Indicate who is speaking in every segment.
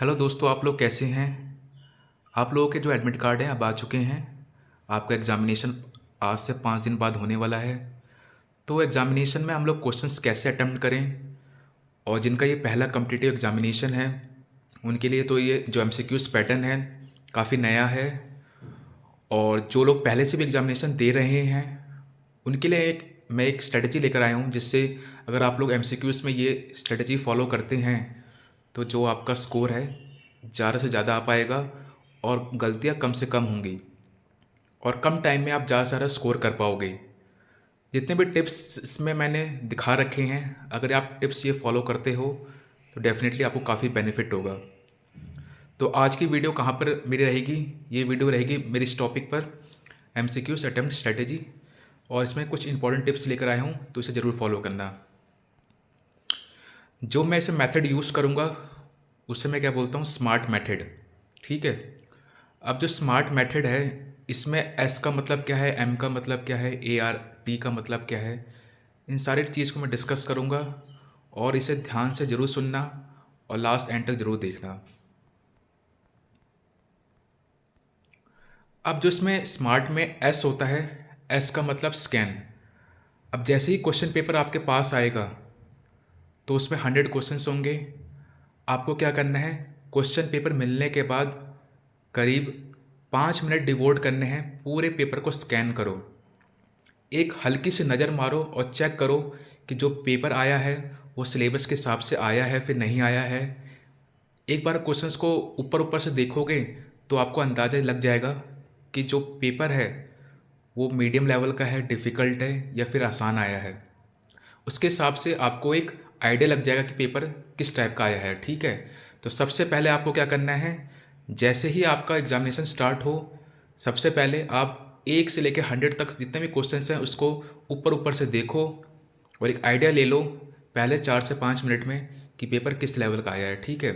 Speaker 1: Hello दोस्तों, आप लोग कैसे हैं। आप लोगों के जो एडमिट कार्ड हैं अब आ चुके हैं। आपका एग्ज़ामिनेशन आज से 5 दिन बाद होने वाला है। तो एग्ज़ामिनेशन में हम लोग क्वेश्चंस कैसे अटेम्प्ट करें, और जिनका ये पहला कम्पिटिटिव एग्ज़ामिनेशन है उनके लिए तो ये जो एमसीक्यूज़ पैटर्न है काफ़ी नया है। और जो लोग पहले से भी एग्ज़ामिनेशन दे रहे हैं उनके लिए मैं एक स्ट्रेटजी लेकर आया हूँ, जिससे अगर आप लोग एमसीक्यूज़ में ये स्ट्रेटजी फॉलो करते हैं तो जो आपका स्कोर है ज़्यादा से ज़्यादा आ पाएगा और गलतियाँ कम से कम होंगी और कम टाइम में आप ज़्यादा से ज़्यादा स्कोर कर पाओगे। जितने भी टिप्स इसमें मैंने दिखा रखे हैं, अगर आप टिप्स ये फॉलो करते हो तो डेफिनेटली आपको काफ़ी बेनिफिट होगा। तो आज की वीडियो कहाँ पर मेरी रहेगी, ये वीडियो रहेगी मेरी इस टॉपिक पर, एमसीक्यूज़ अटेम्प्ट स्ट्रेटेजी। और इसमें कुछ इंपॉर्टेंट टिप्स लेकर आया हूँ, तो इसे ज़रूर फॉलो करना। जो मैं इसे मेथड यूज़ करूँगा उससे मैं क्या बोलता हूँ, स्मार्ट मेथड। ठीक है। अब जो स्मार्ट मेथड है इसमें एस का मतलब क्या है, एम का मतलब क्या है, ए आर टी का मतलब क्या है, इन सारी चीज़ को मैं डिस्कस करूँगा और इसे ध्यान से ज़रूर सुनना और लास्ट एंड तक ज़रूर देखना। अब जो इसमें स्मार्ट में एस होता है, एस का मतलब स्कैन। अब जैसे ही क्वेश्चन पेपर आपके पास आएगा तो उसमें 100 क्वेश्चंस होंगे। आपको क्या करना है, क्वेश्चन पेपर मिलने के बाद करीब 5 मिनट डिवोट करने हैं, पूरे पेपर को स्कैन करो, एक हल्की सी नज़र मारो और चेक करो कि जो पेपर आया है वो सिलेबस के हिसाब से आया है फिर नहीं आया है। एक बार क्वेश्चंस को ऊपर ऊपर से देखोगे तो आपको अंदाज़ा लग जाएगा कि जो पेपर है वो मीडियम लेवल का है, डिफ़िकल्ट है या फिर आसान आया है। उसके हिसाब से आपको एक आइडिया लग जाएगा कि पेपर किस टाइप का आया है। ठीक है। तो सबसे पहले आपको क्या करना है, जैसे ही आपका एग्जामिनेशन स्टार्ट हो सबसे पहले आप 1 से लेकर 100 तक जितने भी क्वेश्चंस हैं उसको ऊपर ऊपर से देखो और एक आइडिया ले लो पहले 4 से 5 मिनट में कि पेपर किस लेवल का आया है। ठीक है।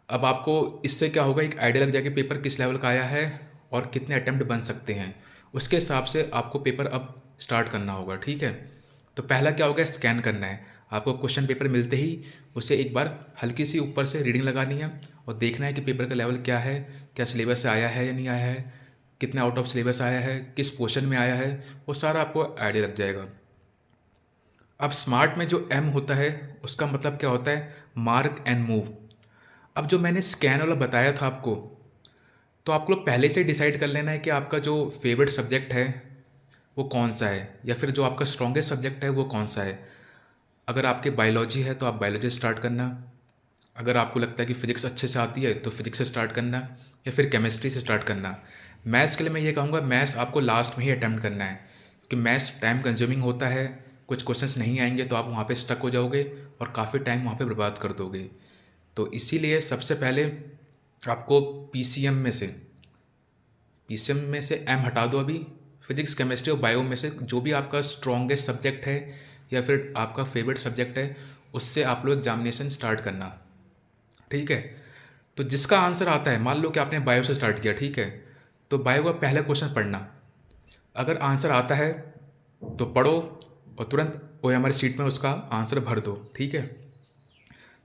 Speaker 1: अब आपको इससे क्या होगा, एक आइडिया लग जाएगा कि पेपर किस लेवल का आया है और कितने अटैम्प्ट बन सकते हैं। उसके हिसाब से आपको पेपर अब स्टार्ट करना होगा। ठीक है। तो पहला क्या होगा, स्कैन करना है। आपको क्वेश्चन पेपर मिलते ही उसे एक बार हल्की सी ऊपर से रीडिंग लगानी है और देखना है कि पेपर का लेवल क्या है, क्या सिलेबस से आया है या नहीं आया है, कितना आउट ऑफ सिलेबस आया है, किस पोर्शन में आया है, वो सारा आपको आइडिया लग जाएगा। अब स्मार्ट में जो एम होता है उसका मतलब क्या होता है, मार्क एंड मूव। अब जो मैंने स्कैन वाला बताया था आपको, तो आपको पहले से डिसाइड कर लेना है कि आपका जो फेवरेट सब्जेक्ट है वो कौन सा है या फिर जो आपका स्ट्रॉन्गेस्ट सब्जेक्ट है वो कौन सा है। अगर आपके बायोलॉजी है तो आप बायोलॉजी स्टार्ट करना, अगर आपको लगता है कि फ़िज़िक्स अच्छे से आती है तो फिज़िक्स से स्टार्ट करना या फिर केमिस्ट्री से स्टार्ट करना। मैथ्स के लिए मैं ये कहूँगा मैथ्स आपको लास्ट में ही अटैम्प्ट करना है, क्योंकि मैथ्स टाइम कंज्यूमिंग होता है, कुछ क्वेश्चंस नहीं आएंगे तो आप वहाँ पे स्टक हो जाओगे और काफ़ी टाइम वहाँ पे बर्बाद कर दोगे। तो इसीलिए सबसे पहले आपको पीसीएम में से एम हटा दो अभी। फिजिक्स केमिस्ट्री और बायो में से जो भी आपका स्ट्रॉन्गेस्ट सब्जेक्ट है या फिर आपका फेवरेट सब्जेक्ट है उससे आप लोग एग्जामिनेशन स्टार्ट करना। ठीक है। तो जिसका आंसर आता है, मान लो कि आपने बायो से स्टार्ट किया, ठीक है, तो बायो का पहला क्वेश्चन पढ़ना। अगर आंसर आता है तो पढ़ो और तुरंत ओएमआर शीट में उसका आंसर भर दो। ठीक है।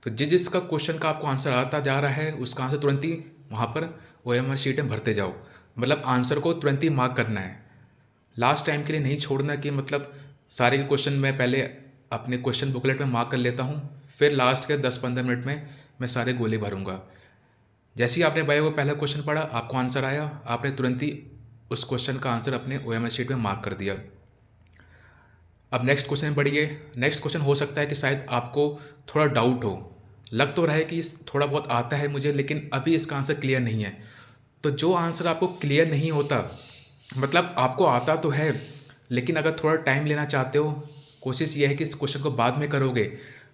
Speaker 1: तो जिसका क्वेश्चन का आपको आंसर आता जा रहा है उसका आंसर तुरंत ही वहाँ पर ओएमआर शीट में भरते जाओ, मतलब आंसर को तुरंत ही मार्क करना है। लास्ट टाइम के लिए नहीं छोड़ना कि मतलब सारे के क्वेश्चन मैं पहले अपने क्वेश्चन बुकलेट में मार्क कर लेता हूँ, फिर लास्ट के 10-15 मिनट में मैं सारे गोले भरूंगा। जैसे ही आपने बायो का पहला क्वेश्चन पढ़ा, आपको आंसर आया, आपने तुरंत ही उस क्वेश्चन का आंसर अपने ओएमआर शीट में मार्क कर दिया। अब नेक्स्ट क्वेश्चन पढ़िए। नेक्स्ट क्वेश्चन हो सकता है कि शायद आपको थोड़ा डाउट हो, लग तो रहा है कि थोड़ा बहुत आता है मुझे लेकिन अभी इसका आंसर क्लियर नहीं है। तो जो आंसर आपको क्लियर नहीं होता, मतलब आपको आता तो है लेकिन अगर थोड़ा टाइम लेना चाहते हो, कोशिश ये है कि इस क्वेश्चन को बाद में करोगे,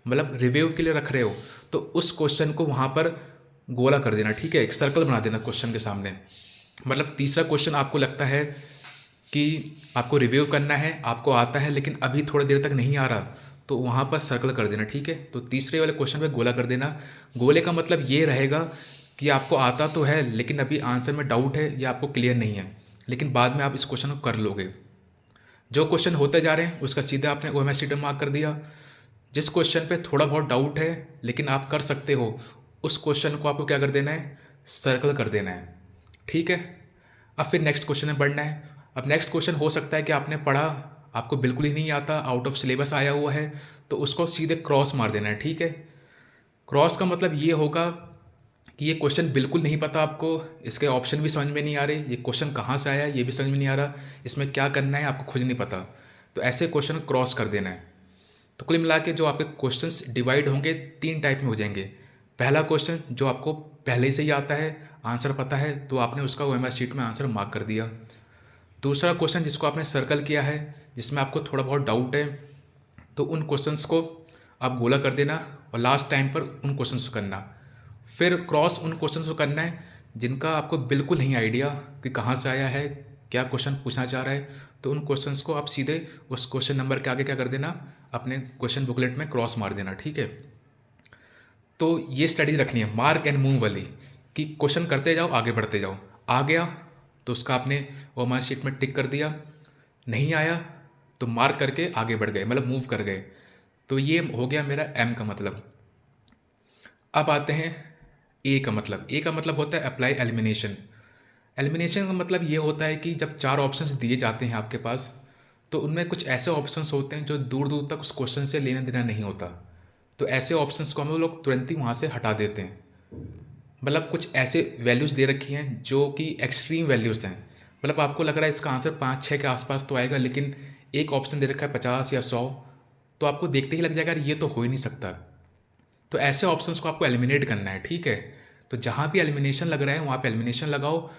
Speaker 1: मतलब रिव्यू के लिए रख रहे हो, तो उस क्वेश्चन को वहाँ पर गोला कर देना। ठीक है। एक सर्कल बना देना क्वेश्चन के सामने। मतलब तीसरा क्वेश्चन आपको लगता है कि आपको रिव्यू करना है, आपको आता है लेकिन अभी थोड़ी देर तक नहीं आ रहा, तो वहाँ पर सर्कल कर देना। ठीक है। तो तीसरे वाले क्वेश्चन पे गोला कर देना। गोले का मतलब ये रहेगा कि आपको आता तो है लेकिन अभी आंसर में डाउट है या आपको क्लियर नहीं है, लेकिन बाद में आप इस क्वेश्चन को कर लोगे। जो क्वेश्चन होते जा रहे हैं उसका सीधा आपने ओएमआर शीट में मार्क कर दिया। जिस क्वेश्चन पे थोड़ा बहुत डाउट है लेकिन आप कर सकते हो, उस क्वेश्चन को आपको क्या कर देना है, सर्कल कर देना है, ठीक है। अब फिर नेक्स्ट क्वेश्चन में बढ़ना है। अब नेक्स्ट क्वेश्चन हो सकता है कि आपने पढ़ा, आपको बिल्कुल ही नहीं आता, आउट ऑफ सिलेबस आया हुआ है, तो उसको सीधे क्रॉस मार देना है, ठीक है। क्रॉस का मतलब ये होगा कि ये क्वेश्चन बिल्कुल नहीं पता आपको, इसके ऑप्शन भी समझ में नहीं आ रहे, ये क्वेश्चन कहाँ से आया ये भी समझ में नहीं आ रहा, इसमें क्या करना है आपको खुद नहीं पता, तो ऐसे क्वेश्चन क्रॉस कर देना है। तो कुल मिला के जो आपके क्वेश्चंस डिवाइड होंगे 3 टाइप में हो जाएंगे। पहला क्वेश्चन जो आपको पहले से ही आता है, आंसर पता है, तो आपने उसका ओएमआर शीट में आंसर मार्क कर दिया। दूसरा क्वेश्चन जिसको आपने सर्कल किया है, जिसमें आपको थोड़ा बहुत डाउट है, तो उन क्वेश्चंस को आप गोला कर देना और लास्ट टाइम पर उन क्वेश्चंस को करना। फिर क्रॉस उन क्वेश्चंस को करना है जिनका आपको बिल्कुल नहीं आइडिया कि कहाँ से आया है, क्या क्वेश्चन पूछना चाह रहा है, तो उन क्वेश्चंस को आप सीधे उस क्वेश्चन नंबर के आगे क्या कर देना, अपने क्वेश्चन बुकलेट में क्रॉस मार देना, ठीक है। तो ये स्ट्रेटजी रखनी है मार्क एंड मूव वाली, कि क्वेश्चन करते जाओ आगे बढ़ते जाओ। आ गया तो उसका आपने ओएमआर शीट में टिक कर दिया, नहीं आया तो मार्क करके आगे बढ़ गए, मतलब मूव कर गए। तो ये हो गया मेरा एम का मतलब। अब आते हैं ए का मतलब। ए का मतलब होता है अप्लाई एलिमिनेशन। एलिमिनेशन का मतलब ये होता है कि जब 4 ऑप्शंस दिए जाते हैं आपके पास, तो उनमें कुछ ऐसे ऑप्शंस होते हैं जो दूर दूर तक उस क्वेश्चन से लेना देना नहीं होता, तो ऐसे ऑप्शंस को हम लोग तुरंत ही वहाँ से हटा देते हैं। मतलब कुछ ऐसे वैल्यूज़ दे रखी हैं जो कि एक्सट्रीम वैल्यूज़ हैं, मतलब आपको लग रहा है इसका आंसर 5-6 के आसपास तो आएगा, लेकिन एक ऑप्शन दे रखा है 50 या 100, तो आपको देखते ही लग जाएगा ये तो हो ही नहीं सकता। तो ऐसे ऑप्शंस को आपको एलिमिनेट करना है, ठीक है। तो जहाँ भी एलिमिनेशन लग रहा है वहाँ पे एलिमिनेशन लगाओ,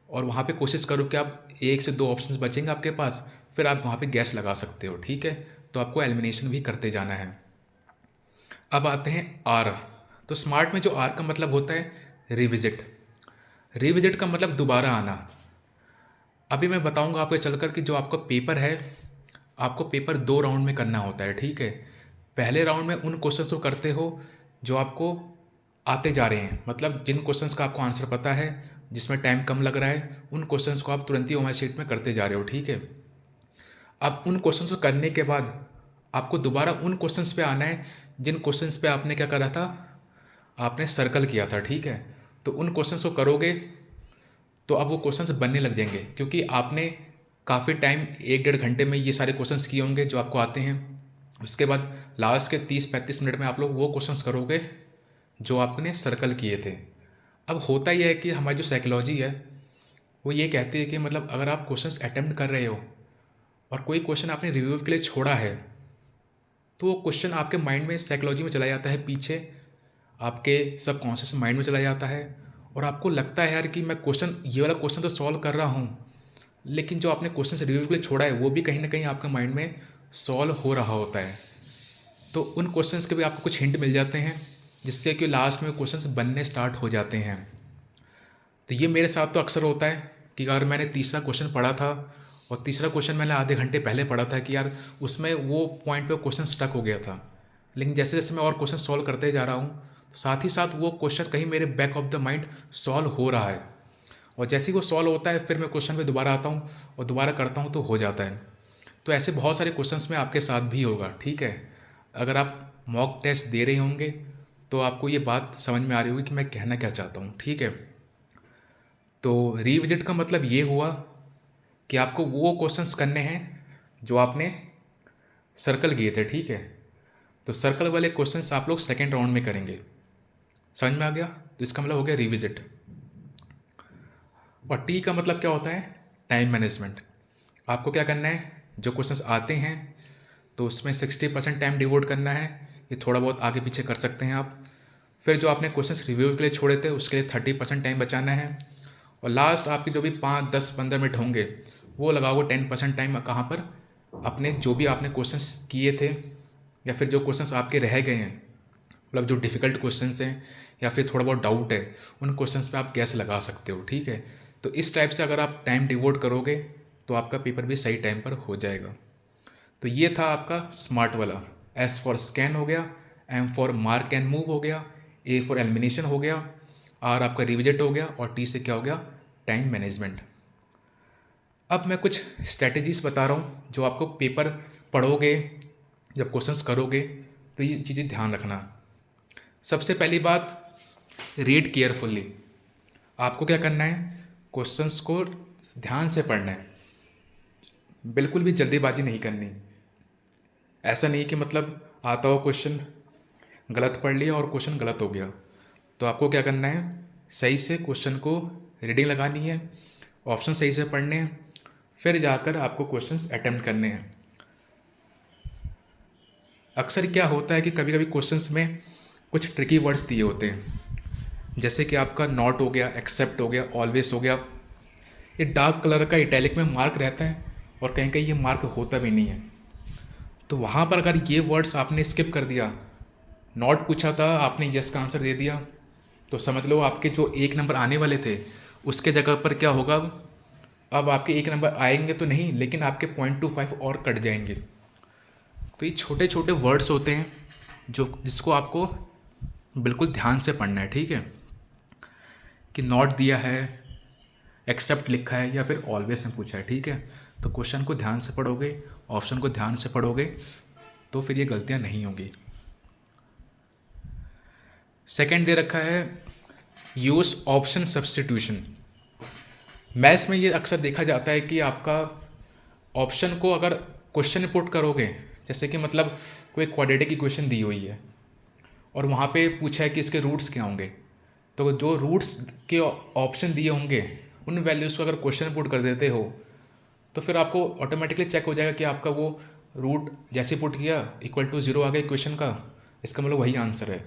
Speaker 1: और वहाँ पे कोशिश करो कि आप 1 से 2 ऑप्शंस बचेंगे आपके पास, फिर आप वहाँ पे गैस लगा सकते हो, ठीक है। तो आपको एलिमिनेशन भी करते जाना है। अब आते हैं आर। तो स्मार्ट में जो आर का मतलब होता है रिविजिट। रिविजिट का मतलब दोबारा आना। अभी मैं बताऊंगा आपको चलकर कि जो आपका पेपर है, आपको पेपर 2 राउंड में करना होता है, ठीक है। पहले राउंड में उन क्वेश्चंस को करते हो जो आपको आते जा रहे हैं, मतलब जिन क्वेश्चंस का आपको आंसर पता है, जिसमें टाइम कम लग रहा है, उन क्वेश्चंस को आप तुरंत ही ओएमआर शीट में करते जा रहे हो, ठीक है। अब उन क्वेश्चंस को करने के बाद आपको दोबारा उन क्वेश्चंस पे आना है जिन क्वेश्चंस पे आपने क्या करा था, आपने सर्कल किया था, ठीक है। तो उन क्वेश्चंस को करोगे तो अब वो क्वेश्चंस बनने लग जाएंगे, क्योंकि आपने काफ़ी टाइम 1-1.5 घंटे में ये सारे क्वेश्चंस किए होंगे जो आपको आते हैं। उसके बाद लास्ट के 30-35 मिनट में आप लोग वो क्वेश्चंस करोगे जो आपने सर्कल किए थे। अब होता यह है कि हमारी जो साइकोलॉजी है वो ये कहती है कि मतलब अगर आप क्वेश्चंस अटेम्प्ट कर रहे हो और कोई क्वेश्चन आपने रिव्यू के लिए छोड़ा है, तो वो क्वेश्चन आपके माइंड में साइकोलॉजी में चला जाता है, पीछे आपके सबकॉन्शियस माइंड में चला जाता है, और आपको लगता है यार कि मैं क्वेश्चन ये वाला क्वेश्चन तो सॉल्व कर रहा हूँ, लेकिन जो आपने क्वेश्चन रिव्यू के लिए छोड़ा है वो भी कहीं ना कहीं आपके माइंड में सॉल्व हो रहा होता है। तो उन क्वेश्चंस के भी आपको कुछ हिंट मिल जाते हैं, जिससे कि लास्ट में क्वेश्चंस बनने स्टार्ट हो जाते हैं। तो ये मेरे साथ तो अक्सर होता है कि अगर मैंने तीसरा क्वेश्चन पढ़ा था और तीसरा क्वेश्चन मैंने आधे घंटे पहले पढ़ा था कि यार उसमें वो पॉइंट पे क्वेश्चन स्टक हो गया था, लेकिन जैसे जैसे मैं और क्वेश्चन सॉल्व करते जा रहा हूँ, साथ ही साथ वो क्वेश्चन कहीं मेरे back of the mind solve हो रहा है, और जैसे ही वो सॉल्व होता है फिर मैं क्वेश्चन पे दोबारा आता हूँ और दोबारा करता हूँ तो हो जाता है। तो ऐसे बहुत सारे क्वेश्चंस में आपके साथ भी होगा, ठीक है। अगर आप मॉक टेस्ट दे रहे होंगे तो आपको ये बात समझ में आ रही होगी कि मैं कहना क्या चाहता हूँ, ठीक है। तो रिविजिट का मतलब ये हुआ कि आपको वो क्वेश्चंस करने हैं जो आपने सर्कल किए थे, ठीक है। तो सर्कल वाले क्वेश्चंस आप लोग सेकेंड राउंड में करेंगे। समझ में आ गया? तो इसका मतलब हो गया रिविजिट। और टी का मतलब क्या होता है? Time management. आपको क्या करना है, जो क्वेश्चंस आते हैं तो उसमें 60% टाइम डिवोट करना है, ये थोड़ा बहुत आगे पीछे कर सकते हैं आप। फिर जो आपने क्वेश्चंस रिव्यू के लिए छोड़े थे उसके लिए 30% टाइम बचाना है, और लास्ट आपके जो भी 5-10-15 मिनट होंगे वो लगाओगे 10% टाइम कहाँ पर, अपने जो भी आपने क्वेश्चंस किए थे या फिर जो क्वेश्चंस आपके रह गए हैं, मतलब जो डिफ़िकल्ट क्वेश्चंस हैं या फिर थोड़ा बहुत डाउट है, उन क्वेश्चंस पे आप गैस लगा सकते हो, ठीक है। तो इस टाइप से अगर आप टाइम डिवोट करोगे तो आपका पेपर भी सही टाइम पर हो जाएगा। तो ये था आपका स्मार्ट वाला। एस फॉर स्कैन हो गया, M for mark and move हो गया, ए फॉर एलिमिनेशन हो गया, आर आपका रिविजिट हो गया, और टी से क्या हो गया, टाइम मैनेजमेंट। अब मैं कुछ स्ट्रैटेजीज बता रहा हूँ जो आपको पेपर पढ़ोगे, जब क्वेश्चंस करोगे तो ये चीज़ें ध्यान रखना। सबसे पहली बात, रीड केयरफुल्ली। आपको क्या करना है, क्वेश्चंस को ध्यान से पढ़ना है, बिल्कुल भी जल्दीबाजी नहीं करनी। ऐसा नहीं कि मतलब आता हो क्वेश्चन गलत पढ़ लिया और क्वेश्चन गलत हो गया। तो आपको क्या करना है, सही से क्वेश्चन को रीडिंग लगानी है, ऑप्शन सही से पढ़ने हैं, फिर जाकर आपको क्वेश्चंस अटेम्प्ट करने हैं। अक्सर क्या होता है कि कभी कभी क्वेश्चंस में कुछ ट्रिकी वर्ड्स दिए होते हैं, जैसे कि आपका नॉट हो गया, एक्सेप्ट हो गया, ऑलवेज हो गया। ये डार्क कलर का इटैलिक में मार्क रहता है और कहीं कहीं ये मार्क होता भी नहीं है। तो वहाँ पर अगर ये वर्ड्स आपने स्किप कर दिया, नॉट पूछा था आपने यस का आंसर दे दिया, तो समझ लो आपके जो 1 नंबर आने वाले थे उसके जगह पर क्या होगा, अब आपके 1 नंबर आएंगे तो नहीं, लेकिन आपके 0.25 और कट जाएंगे। तो ये छोटे छोटे वर्ड्स होते हैं जिसको आपको बिल्कुल ध्यान से पढ़ना है, ठीक है। कि नॉट दिया है, एक्सेप्ट लिखा है या फिर ऑलवेज में पूछा है, ठीक है। तो क्वेश्चन को ध्यान से पढ़ोगे, ऑप्शन को ध्यान से पढ़ोगे, तो फिर ये गलतियाँ नहीं होंगी। सेकंड दे रखा है यूज़ ऑप्शन सब्स्टिट्यूशन। मैथ्स में ये अक्सर देखा जाता है कि आपका ऑप्शन को अगर क्वेश्चन में पुट करोगे, जैसे कि मतलब कोई क्वाड्रेटिक इक्वेशन दी हुई है और वहाँ पे पूछा है कि इसके रूट्स क्या होंगे, तो जो रूट्स के ऑप्शन दिए होंगे उन वैल्यूज़ को अगर क्वेश्चन में पुट कर देते हो तो फिर आपको ऑटोमेटिकली चेक हो जाएगा कि आपका वो रूट जैसे पुट किया इक्वल टू 0 आ गया इक्वेशन का, इसका मतलब वही आंसर है।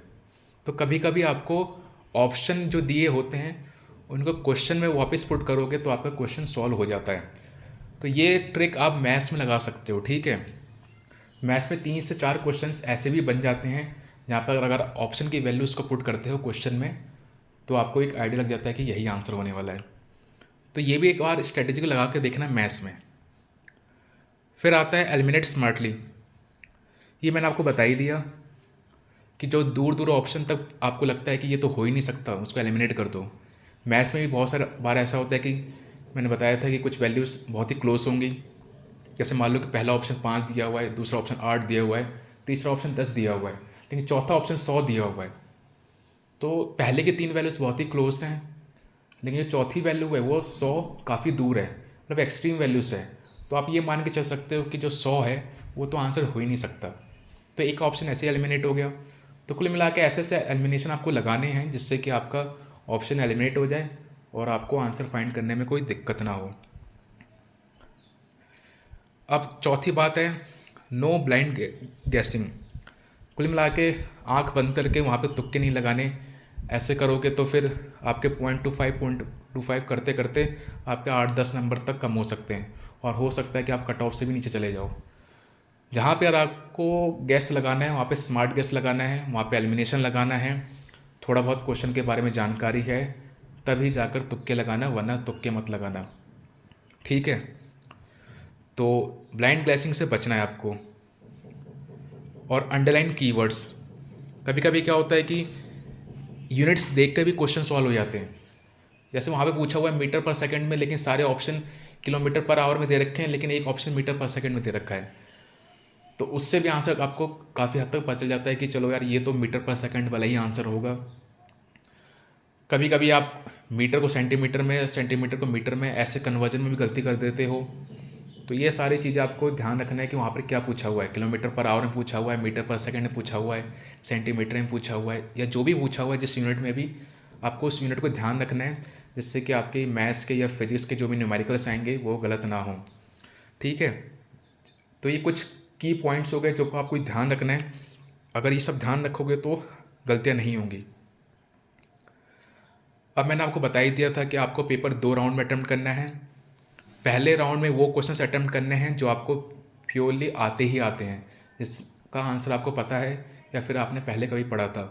Speaker 1: तो कभी कभी आपको ऑप्शन जो दिए होते हैं उनको क्वेश्चन में वापस पुट करोगे तो आपका क्वेश्चन सॉल्व हो जाता है। तो ये ट्रिक आप मैथ्स में लगा सकते हो, ठीक है। मैथ्स में 3 से 4 क्वेश्चंस ऐसे भी बन जाते हैं जहाँ पर अगर ऑप्शन की वैल्यूज़ को पुट करते हो क्वेश्चन में तो आपको एक आइडिया लग जाता है कि यही आंसर होने वाला है। तो ये भी एक बार स्ट्रेटेजी को लगा के देखना मैथ्स में। फिर आता है एलिमिनेट स्मार्टली। ये मैंने आपको बता ही दिया कि जो दूर दूर ऑप्शन तक आपको लगता है कि ये तो हो ही नहीं सकता, उसको एलिमिनेट कर दो। मैथ्स में भी बहुत सारा बार ऐसा होता है कि मैंने बताया था कि कुछ वैल्यूज़ बहुत ही क्लोज होंगी, जैसे मान लो कि पहला ऑप्शन 5 दिया हुआ है, दूसरा ऑप्शन 8 दिया हुआ है, तीसरा ऑप्शन 10 दिया हुआ है, लेकिन चौथा ऑप्शन 100 दिया हुआ है। तो पहले के 3 वैल्यूज़ बहुत ही क्लोज हैं, लेकिन जो चौथी वैल्यू है वो 100 काफ़ी दूर है, मतलब एक्सट्रीम वैल्यूज़ है। तो आप ये मान के चल सकते हो कि जो 100 है वो तो आंसर हो ही नहीं सकता। तो एक ऑप्शन ऐसे एलिमिनेट हो गया। तो कुल मिला के ऐसे ऐसे एलिमिनेशन आपको लगाने हैं जिससे कि आपका ऑप्शन एलिमिनेट हो जाए और आपको आंसर फाइंड करने में कोई दिक्कत ना हो। अब चौथी बात है नो ब्लाइंड गैसिंग। कुल मिला के आँख बंद करके वहाँ पे तुक्के नहीं लगाने। ऐसे करोगे तो फिर आपके 0.25 करते करते आपके 8-10 नंबर तक कम हो सकते हैं और हो सकता है कि आप कट ऑफ से भी नीचे चले जाओ। जहाँ पे अगर आपको गैस लगाना है वहाँ पे स्मार्ट गैस लगाना है, वहाँ पे एलिमिनेशन लगाना है, थोड़ा बहुत क्वेश्चन के बारे में जानकारी है, तभी जाकर तुक्के लगाना, वरना तुक्के मत लगाना, ठीक है। तो ब्लाइंड ग्लेसिंग से बचना है आपको। और अंडरलाइन कीवर्ड्स, कभी कभी क्या होता है कि यूनिट्स देख कर भी क्वेश्चन सॉल्व हो जाते हैं। जैसे वहाँ पे पूछा हुआ है मीटर पर सेकंड में, लेकिन सारे ऑप्शन किलोमीटर पर आवर में दे रखे हैं, लेकिन एक ऑप्शन मीटर पर सेकंड में दे रखा है। तो उससे भी आंसर आपको काफ़ी हद तक पता चल जाता है कि चलो यार ये तो मीटर पर सेकंड वाला ही आंसर होगा। कभी कभी आप मीटर को सेंटीमीटर में, सेंटीमीटर को मीटर में, ऐसे कन्वर्जन में भी गलती कर देते हो। तो ये सारी चीज़ें आपको ध्यान रखना है कि वहाँ पर क्या पूछा हुआ है, किलोमीटर पर आवर में पूछा हुआ है, मीटर पर सेकंड में पूछा हुआ है, सेंटीमीटर में पूछा हुआ है, या जो भी पूछा हुआ है जिस यूनिट में भी, आपको उस यूनिट को ध्यान रखना है जिससे कि आपके मैथ्स के या फिजिक्स के जो भी न्यूमेरिकल्स आएंगे वो गलत ना हो, ठीक है। तो ये कुछ की पॉइंट्स हो गए जो आपको ध्यान रखना है। अगर ये सब ध्यान रखोगे तो गलतियाँ नहीं होंगी। अब मैंने आपको बता ही दिया था कि आपको पेपर 2 राउंड में अटेम्प्ट करना है। पहले राउंड में वो क्वेश्चंस अटेम्प्ट करने हैं जो आपको प्योरली आते ही आते हैं, जिसका आंसर आपको पता है या फिर आपने पहले कभी पढ़ा था।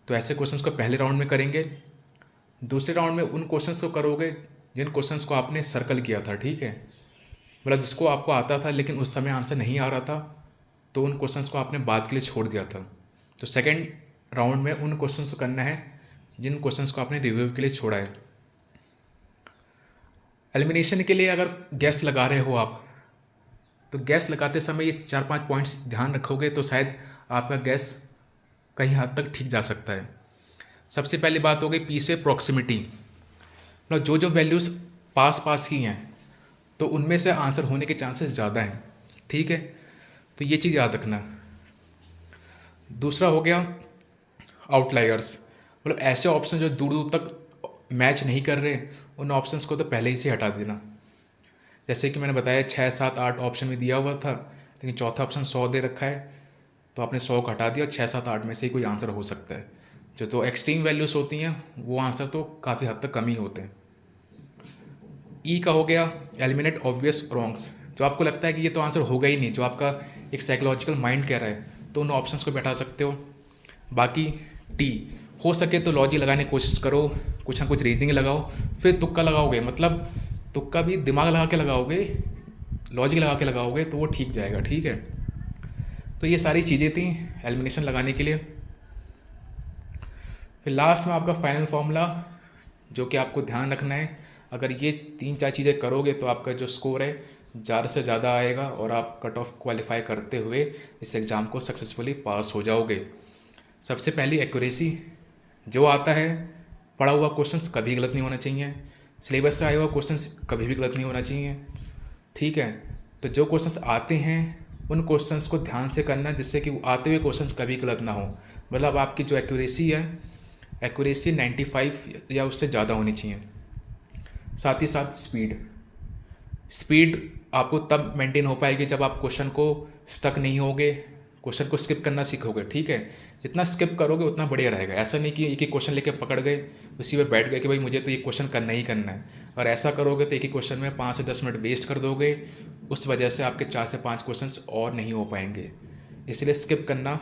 Speaker 1: तो ऐसे क्वेश्चंस को पहले राउंड में करेंगे। दूसरे राउंड में उन क्वेश्चंस को करोगे जिन क्वेश्चंस को आपने सर्कल किया था, ठीक है। मतलब जिसको आपको आता था लेकिन उस समय आंसर नहीं आ रहा था, तो उन क्वेश्चंस को आपने बाद के लिए छोड़ दिया था। तो सेकेंड राउंड में उन क्वेश्चंस को करना है जिन क्वेश्चंस को आपने रिव्यू के लिए छोड़ा है। एलिमिनेशन के लिए अगर गैस लगा रहे हो आप, तो गैस लगाते समय ये 4-5 पॉइंट्स ध्यान रखोगे तो शायद आपका गैस कहीं हद तक ठीक जा सकता है। सबसे पहली बात हो गई पी से प्रॉक्सिमिटी, मतलब जो जो वैल्यूज़ पास पास ही हैं तो उनमें से आंसर होने के चांसेस ज़्यादा हैं, ठीक है। तो ये चीज़ याद रखना। दूसरा हो गया आउटलायर्स, मतलब ऐसे ऑप्शन जो दूर दूर तक मैच नहीं कर रहे, उन ऑप्शंस को तो पहले ही से हटा देना। जैसे कि मैंने बताया 6, 7, 8 ऑप्शन में दिया हुआ था, लेकिन चौथा ऑप्शन 100 दे रखा है, तो आपने 100 को हटा दिया, 6, 7, 8 में से ही कोई आंसर हो सकता है। जो तो एक्सट्रीम वैल्यूज़ होती हैं वो आंसर तो काफ़ी हद तक कम ही होते हैं। ई का हो गया एलिमिनेट ऑब्वियस रॉन्ग्स, जो आपको लगता है कि ये तो आंसर होगा ही नहीं, जो आपका एक साइकोलॉजिकल माइंड कह रहा है, तो उन ऑप्शंस को बैठा सकते हो। बाकी टी, हो सके तो लॉजिक लगाने की कोशिश करो, कुछ ना कुछ रीजनिंग लगाओ, फिर तुक्का लगाओगे, मतलब तुक्का भी दिमाग लगा के लगाओगे, लॉजिक लगा के लगाओगे तो वो ठीक जाएगा, ठीक है। तो ये सारी चीज़ें थी एलिमिनेशन लगाने के लिए। फिर लास्ट में आपका फाइनल फॉर्मूला, जो कि आपको ध्यान रखना है, अगर ये 3-4 चीज़ें करोगे तो आपका जो स्कोर है ज़्यादा से ज़्यादा आएगा और आप कट ऑफ क्वालिफाई करते हुए इस एग्ज़ाम को सक्सेसफुली पास हो जाओगे। सबसे पहली एक्यूरेसी, जो आता है पढ़ा हुआ क्वेश्चंस कभी गलत नहीं होना चाहिए, सिलेबस से आया हुआ क्वेश्चंस कभी भी गलत नहीं होना चाहिए, ठीक है। तो जो क्वेश्चंस आते हैं उन क्वेश्चंस को ध्यान से करना, जिससे कि आते हुए क्वेश्चंस कभी गलत ना हो। मतलब आपकी जो एक्यूरेसी है, एक्यूरेसी 95 या उससे ज़्यादा होनी चाहिए। साथ ही साथ स्पीड आपको तब मेंटेन हो पाएगी जब आप क्वेश्चन को स्टक नहीं होगे, क्वेश्चन को स्किप करना सीखोगे, ठीक है। जितना स्किप करोगे उतना बढ़िया रहेगा। ऐसा नहीं कि एक ही क्वेश्चन लेके पकड़ गए, उसी में बैठ गए कि भाई मुझे तो ये क्वेश्चन करना ही करना है, और ऐसा करोगे तो एक ही क्वेश्चन में 5 से 10 मिनट वेस्ट कर दोगे, उस वजह से आपके 4 से 5 क्वेश्चंस और नहीं हो पाएंगे। इसलिए स्किप करना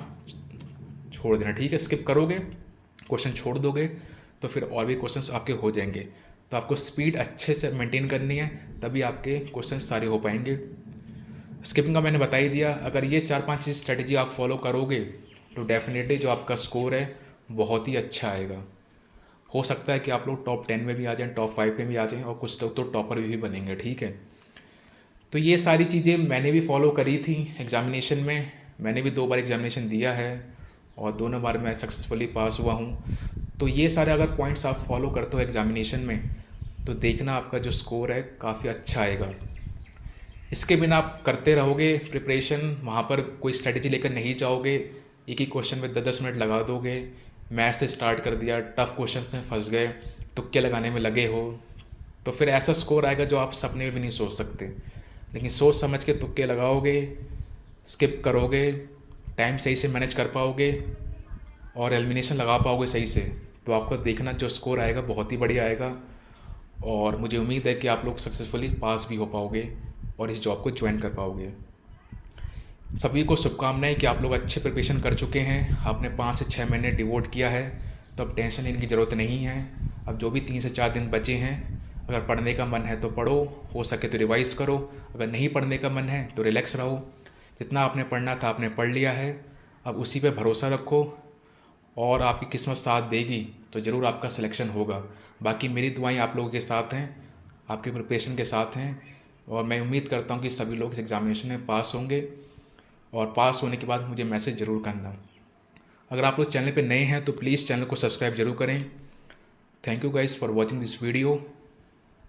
Speaker 1: छोड़ देना, ठीक है। स्किप करोगे, क्वेश्चन छोड़ दोगे, तो फिर और भी क्वेश्चंस आपके हो जाएंगे। तो आपको स्पीड अच्छे से मेंटेन करनी है, तभी आपके क्वेश्चन सारे हो पाएंगे। स्किपिंग का मैंने बता ही दिया। अगर ये 4-5 चीज़ स्ट्रेटजी आप फॉलो करोगे तो डेफिनेटली जो आपका स्कोर है बहुत ही अच्छा आएगा। हो सकता है कि आप लोग टॉप 10 में भी आ जाएं, टॉप 5 में भी आ जाएं, और कुछ लोग तो टॉपर भी बनेंगे, ठीक है। तो ये सारी चीज़ें मैंने भी फॉलो करी थी एग्ज़ामिनेशन में। मैंने भी 2 बार एग्ज़ामिनेशन दिया है और दोनों बार मैं सक्सेसफुली पास हुआ हूँ। तो ये सारे अगर पॉइंट्स आप फॉलो करते हो एग्ज़ामिनेशन में, तो देखना आपका जो स्कोर है काफ़ी अच्छा आएगा। इसके बिना आप करते रहोगे प्रिपरेशन, वहाँ पर कोई स्ट्रेटजी लेकर नहीं जाओगे, एक ही क्वेश्चन में 10-10 मिनट लगा दोगे, मैथ से स्टार्ट कर दिया, टफ क्वेश्चन में फंस गए, तुक्के लगाने में लगे हो, तो फिर ऐसा स्कोर आएगा जो आप सपने में भी नहीं सोच सकते। लेकिन सोच समझ के तुक्के लगाओगे, स्किप करोगे, टाइम सही से मैनेज कर पाओगे और एलिमिनेशन लगा पाओगे सही से, तो आपको देखना जो स्कोर आएगा बहुत ही बढ़िया आएगा। और मुझे उम्मीद है कि आप लोग सक्सेसफुली पास भी हो पाओगे और इस जॉब को ज्वाइन कर पाओगे। सभी को शुभकामनाएं कि आप लोग अच्छे प्रिपरेशन कर चुके हैं, आपने 5 से 6 महीने डिवोट किया है, तो अब टेंशन लेने की ज़रूरत नहीं है। अब जो भी 3 से 4 दिन बचे हैं, अगर पढ़ने का मन है तो पढ़ो, हो सके तो रिवाइज़ करो, अगर नहीं पढ़ने का मन है तो रिलैक्स रहो। जितना आपने पढ़ना था आपने पढ़ लिया है, अब उसी पे भरोसा रखो और आपकी किस्मत साथ देगी तो ज़रूर आपका सिलेक्शन होगा। बाकी मेरी दुआएं आप लोगों के साथ हैं, आपके प्रिपरेशन के साथ हैं, और मैं उम्मीद करता हूं कि सभी लोग इस एग्ज़ामिनेशन में पास होंगे, और पास होने के बाद मुझे मैसेज ज़रूर करना। अगर आप लोग चैनल पे नए हैं तो प्लीज़ चैनल को सब्सक्राइब जरूर करें। Thank you guys for watching this video.